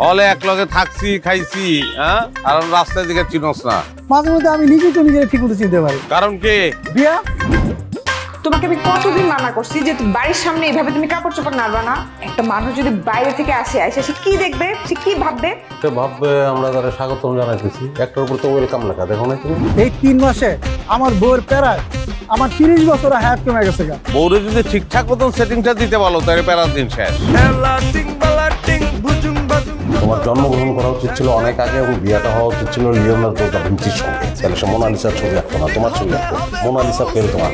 হলে এক লগে থাকছি খাইছি, হ্যাঁ, আর রাস্তার দিকে চিনোস না। মাঝে মধ্যে আমি নিজেই তো নিজে ঠিক মতো চিনতে পারি। কারণ কি? বিয়া। তোমাকে আমি কতদিন মানা করছি যে বাড়ির সামনে এইভাবে তুমি কাপড় চোপড় নাড়বা না। একটা মানুষ যদি বাইরে থেকে আসে সে কি দেখবে, সে কি ভাববে? সে ভাববে আমরা তারা স্বাগতম জানাইতেছি, একটার উপর তো ওয়েলকাম লেখা, দেখো না তুমি? এই 3 মাসে আমার বউয়ের প্যারায় আমার 30 বছর হায়াত কমে গেছে। বউরে যদি ঠিকঠাক মতন সেটিংটা দিতে পারো তাহলে প্যারার দিন শেষ। তোমার জন্মগ্রহণ করা উচিত ছিল অনেক আগে এবং বিয়েটা হওয়া উচিত ছিল লিওনার্দো দা ভিঞ্চির সঙ্গে। তাহলে সে মোনালিসার ছবি আঁকতো না, তোমার ছবি আঁকতো। মোনালিসা ফেল তোমার।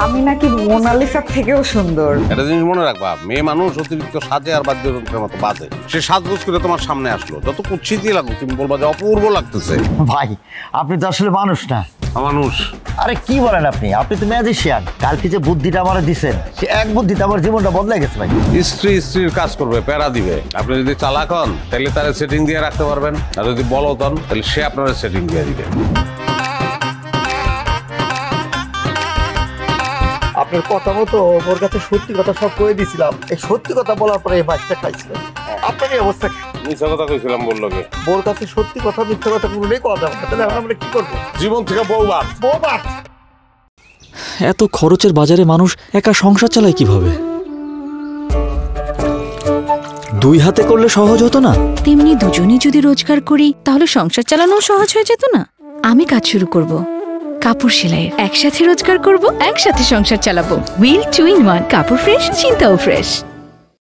আমি নাকি মোনালিসার থেকেও সুন্দর? একটা জিনিস মনে রাখবা, মেয়ে মানুষ অতিরিক্ত সাজে আর বাদ্যযন্ত্রের মতো বাজে। সে সাজগোজ করে তোমার সামনে আসলো, যত কুৎসিতই লাগুক তুমি বলবা যে অপূর্ব লাগতেছে। ভাই আপনি তো আসলে মানুষ না। মানুষ? আরে কি বলেন আপনি? আপনি তো ম্যাজিশিয়ান। কালকে যে বুদ্ধিটা আমার দিচ্ছেন, সে এক বুদ্ধিতে আমার জীবনটা বদলে গেছে ভাই। স্ত্রীর কাজ করবে, প্যারা দিবে। আপনি যদি চালাক হন তাহলে তারা সেটিং দিয়ে রাখতে পারবেন, আর যদি বলদ হন তাহলে সে আপনার সেটিং দিয়ে দিবে। আপনার কথা মতো ওর কাছে সত্যি কথা সব কয়ে দিয়েছিলাম। এই সত্যি কথা বলার পরে এই মাছটা খাইছিলাম। আপনার এই অবস্থা? মিথ্যা কথা কইছিলাম বললো কে? ওর কাছে সত্যি কথা মিথ্যা কথা কোনোটাই কথা যাবে না। তাহলে আমরা কি করবো? জীবন থেকে বউবাদ। এত খরচের বাজারে মানুষ একা সংসার চালায় কিভাবে? 2 হাতে করলে সহজ হতো না? তেমনি দুজনেই যদি রোজগার করি তাহলে সংসার চালানোও সহজ হয়ে যেত না? আমি কাজ শুরু করব, কাপড় সেলাইয়ের। একসাথে রোজগার করব, একসাথে সংসার চালাবো। হুইল 2 in 1 কাপড় ফ্রেশ, চিন্তাও ফ্রেশ।